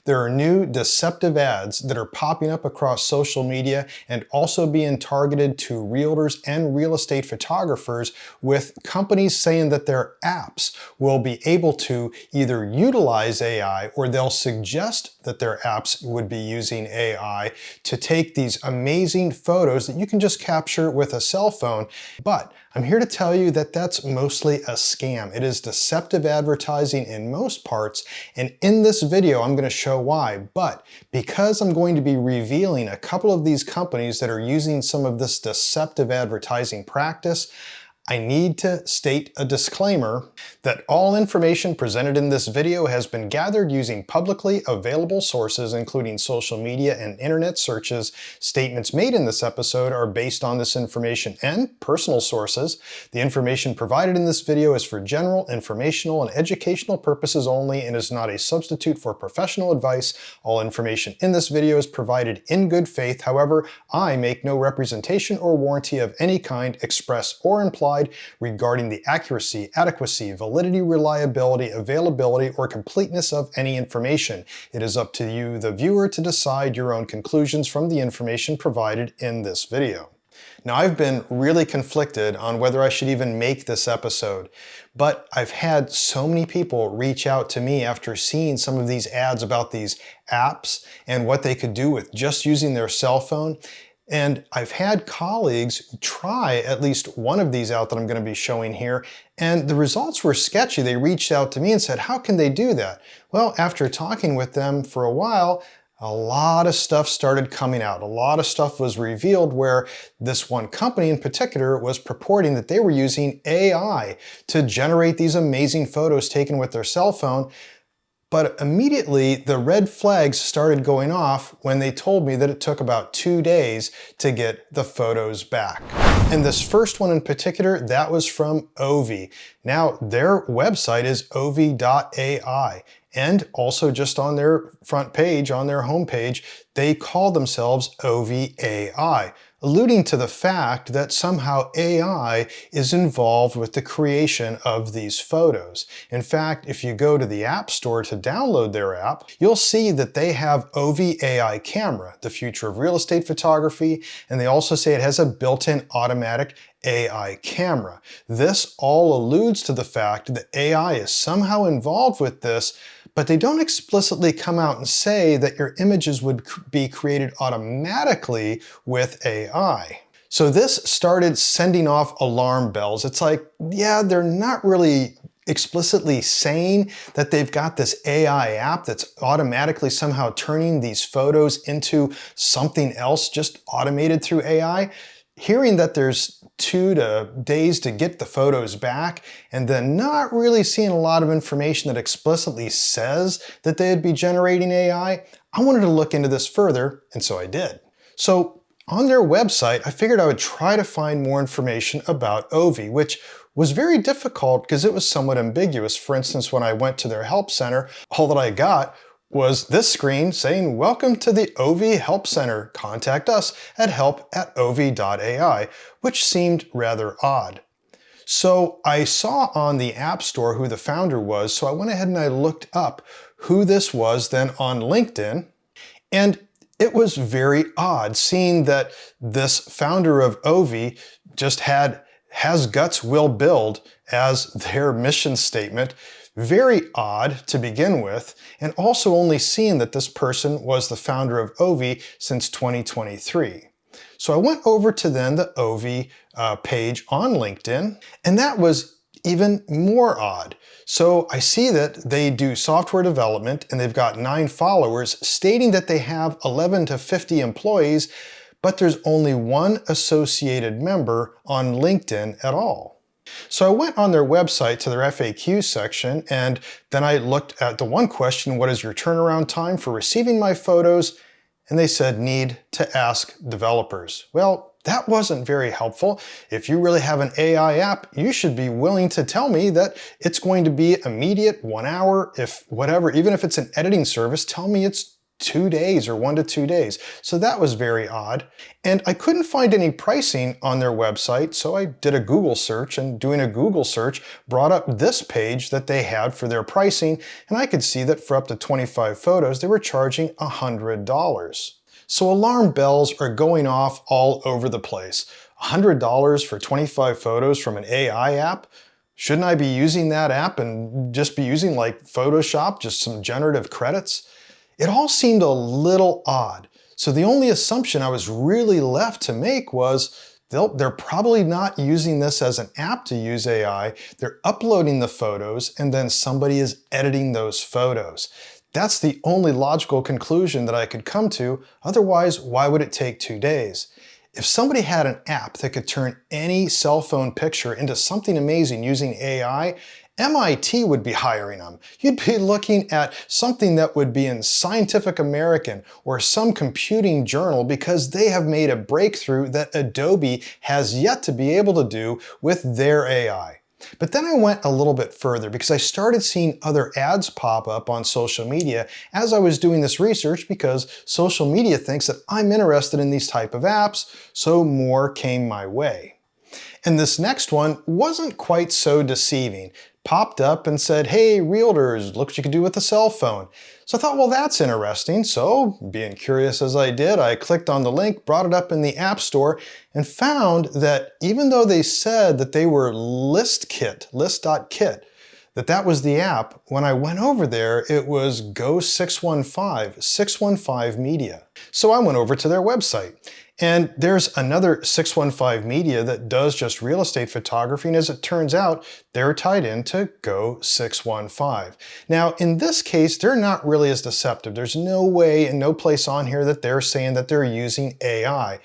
There are new deceptive ads that are popping up across social media and also being targeted to realtors and real estate photographers, with companies saying that their apps will be able to either utilize AI or they'll suggest that their apps would be using AI to take these amazing photos that you can just capture with a cell phone. But I'm here to tell you that that's mostly a scam. It is deceptive advertising in most parts, and in this video I'm going to show why. But because I'm going to be revealing a couple of these companies that are using some of this deceptive advertising practice, I need to state a disclaimer that all information presented in this video has been gathered using publicly available sources, including social media and internet searches. Statements made in this episode are based on this information and personal sources. The information provided in this video is for general, informational, and educational purposes only and is not a substitute for professional advice. All information in this video is provided in good faith. However, I make no representation or warranty of any kind, express or implied, regarding the accuracy, adequacy, validity, reliability, availability, or completeness of any information. It is up to you, the viewer, to decide your own conclusions from the information provided in this video. Now, I've been really conflicted on whether I should even make this episode, but I've had so many people reach out to me after seeing some of these ads about these apps and what they could do with just using their cell phone. And I've had colleagues try at least one of these out that I'm going to be showing here, and the results were sketchy. They reached out to me and said, how can they do that? Well, after talking with them for a while, a lot of stuff started coming out. A lot of stuff was revealed where this one company in particular was purporting that they were using AI to generate these amazing photos taken with their cell phone. But immediately the red flags started going off when they told me that it took about 2 days to get the photos back. And this first one in particular, that was from Ovi. Now, their website is ovi.ai. And also just on their front page, on their homepage, they call themselves Ovi AI, alluding to the fact that somehow AI is involved with the creation of these photos. In fact, if you go to the App Store to download their app, you'll see that they have Ovi AI Camera, the future of real estate photography, and they also say it has a built-in automatic AI camera. This all alludes to the fact that AI is somehow involved with this, but they don't explicitly come out and say that your images would be created automatically with AI. So this started sending off alarm bells. It's like, yeah, they're not really explicitly saying that they've got this AI app that's automatically somehow turning these photos into something else just automated through AI. Hearing that there's 2 days to get the photos back, and then not really seeing a lot of information that explicitly says that they'd be generating AI, I wanted to look into this further, and so I did. So on their website, I figured I would try to find more information about Ovi, which was very difficult because it was somewhat ambiguous. For instance, when I went to their help center, all that I got was this screen saying, welcome to the Ovi Help Center. Contact us at help@ovi.ai, which seemed rather odd. So I saw on the App Store who the founder was, so I went ahead and I looked up who this was then on LinkedIn, and it was very odd seeing that this founder of Ovi just has guts, will build as their mission statement. Very odd to begin with, and also only seeing that this person was the founder of Ovi since 2023. So I went over to then the Ovi page on LinkedIn, and that was even more odd. So I see that they do software development and they've got 9 followers stating that they have 11 to 50 employees, but there's only 1 associated member on LinkedIn at all. So I went on their website to their FAQ section, and then I looked at the one question, what is your turnaround time for receiving my photos? And they said, need to ask developers. Well, that wasn't very helpful. If you really have an AI app, you should be willing to tell me that it's going to be immediate, 1 hour, if whatever, even if it's an editing service, tell me it's 2 days or 1 to 2 days. So that was very odd. And I couldn't find any pricing on their website, so I did a Google search, and doing a Google search brought up this page that they had for their pricing, and I could see that for up to 25 photos, they were charging $100. So alarm bells are going off all over the place. $100 for 25 photos from an AI app? Shouldn't I be using that app and just be using like Photoshop, just some generative credits? It all seemed a little odd. So the only assumption I was really left to make was they're probably not using this as an app to use AI. They're uploading the photos and then somebody is editing those photos. That's the only logical conclusion that I could come to. Otherwise, why would it take 2 days? If somebody had an app that could turn any cell phone picture into something amazing using AI, MIT would be hiring them. You'd be looking at something that would be in Scientific American or some computing journal, because they have made a breakthrough that Adobe has yet to be able to do with their AI. But then I went a little bit further because I started seeing other ads pop up on social media as I was doing this research, because social media thinks that I'm interested in these type of apps, so more came my way. And this next one wasn't quite so deceiving. Popped up and said, hey, realtors, look what you can do with a cell phone. So I thought, well, that's interesting. So being curious as I did, I clicked on the link, brought it up in the App Store, and found that even though they said that they were list.kit, that was the app, when I went over there, it was Go 615, 615 Media. So I went over to their website. And there's another 615 Media that does just real estate photography, and as it turns out, they're tied into Go 615. Now, in this case, they're not really as deceptive. There's no way and no place on here that they're saying that they're using AI.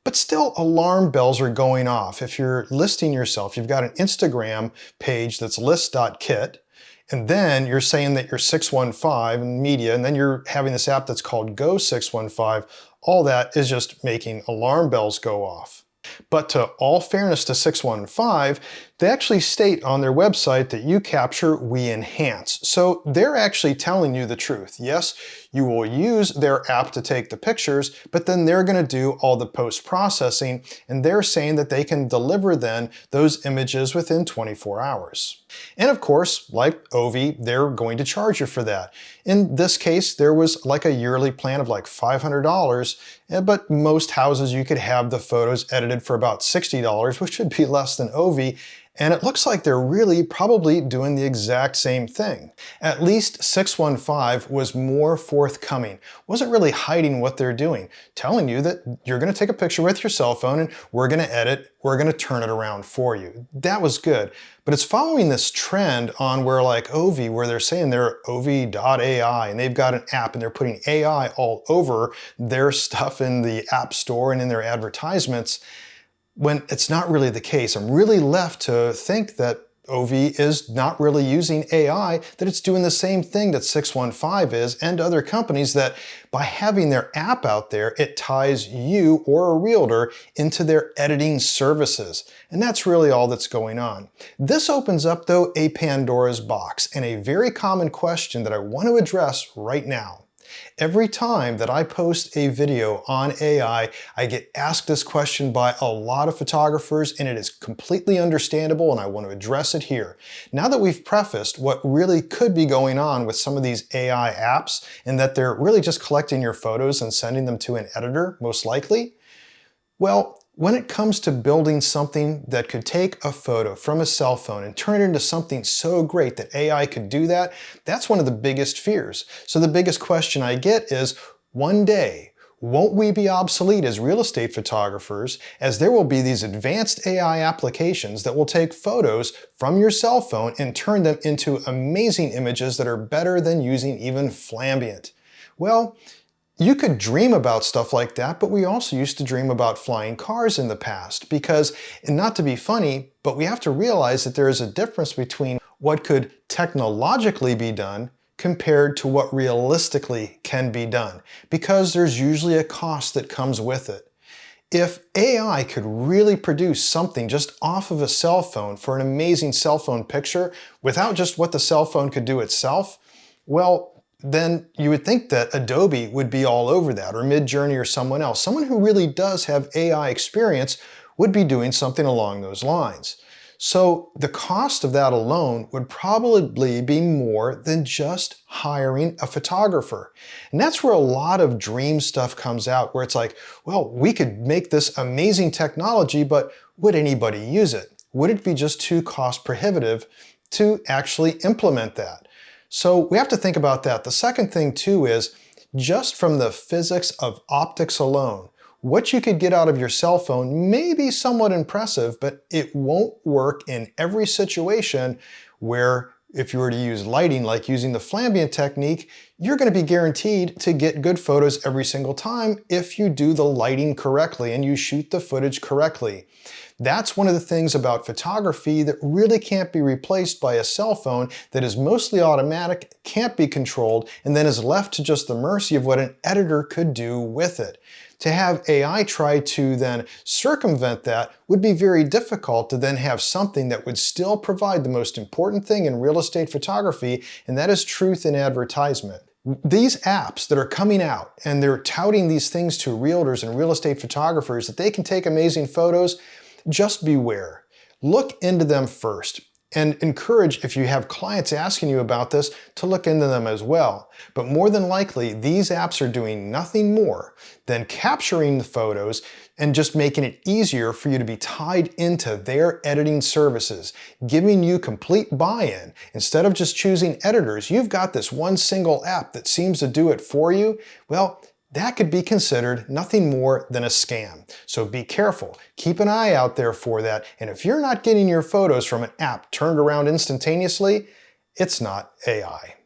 But still, alarm bells are going off. If you're listing yourself, you've got an Instagram page that's list.kit, and then you're saying that you're 615 Media, and then you're having this app that's called Go 615, all that is just making alarm bells go off. But to all fairness to 615, they actually state on their website that you capture, we enhance. So they're actually telling you the truth. Yes, you will use their app to take the pictures, but then they're going to do all the post-processing, and they're saying that they can deliver then those images within 24 hours. And of course, like Ovi, they're going to charge you for that. In this case, there was like a yearly plan of like $500, but most houses you could have the photos edited for about $60, which would be less than Ovi. And it looks like they're really probably doing the exact same thing. At least 615 was more forthcoming, wasn't really hiding what they're doing, telling you that you're going to take a picture with your cell phone and we're going to edit, we're going to turn it around for you. That was good. But it's following this trend on where like Ovi, where they're saying they're Ovi.ai and they've got an app and they're putting AI all over their stuff in the App Store and in their advertisements, when it's not really the case. I'm really left to think that Ovi is not really using AI, that it's doing the same thing that 615 is and other companies, that by having their app out there, it ties you or a realtor into their editing services. And that's really all that's going on. This opens up, though, a Pandora's box and a very common question that I want to address right now. Every time that I post a video on AI, I get asked this question by a lot of photographers, and it is completely understandable, and I want to address it here. Now that we've prefaced what really could be going on with some of these AI apps, and that they're really just collecting your photos and sending them to an editor, most likely, well, when it comes to building something that could take a photo from a cell phone and turn it into something so great that AI could do that, that's one of the biggest fears. So the biggest question I get is, one day, won't we be obsolete as real estate photographers, as there will be these advanced AI applications that will take photos from your cell phone and turn them into amazing images that are better than using even Flambient? Well, you could dream about stuff like that, but we also used to dream about flying cars in the past, because, and not to be funny, but we have to realize that there is a difference between what could technologically be done compared to what realistically can be done, because there's usually a cost that comes with it. If AI could really produce something just off of a cell phone for an amazing cell phone picture without just what the cell phone could do itself, well, then you would think that Adobe would be all over that, or Midjourney or someone else. Someone who really does have AI experience would be doing something along those lines. So the cost of that alone would probably be more than just hiring a photographer. And that's where a lot of dream stuff comes out, where it's like, well, we could make this amazing technology, but would anybody use it? Would it be just too cost prohibitive to actually implement that? So we have to think about that. The second thing too is, just from the physics of optics alone, what you could get out of your cell phone may be somewhat impressive, but it won't work in every situation where, if you were to use lighting, like using the flambient technique, you're going to be guaranteed to get good photos every single time if you do the lighting correctly and you shoot the footage correctly. That's one of the things about photography that really can't be replaced by a cell phone that is mostly automatic, can't be controlled, and then is left to just the mercy of what an editor could do with it. To have AI try to then circumvent that would be very difficult, to then have something that would still provide the most important thing in real estate photography, and that is truth in advertisement. These apps that are coming out and they're touting these things to realtors and real estate photographers that they can take amazing photos, just beware. Look into them first, and encourage, if you have clients asking you about this, to look into them as well. But more than likely, these apps are doing nothing more than capturing the photos and just making it easier for you to be tied into their editing services, giving you complete buy-in. Instead of just choosing editors, you've got this one single app that seems to do it for you. Well, that could be considered nothing more than a scam. So be careful. Keep an eye out there for that. And if you're not getting your photos from an app turned around instantaneously, it's not AI.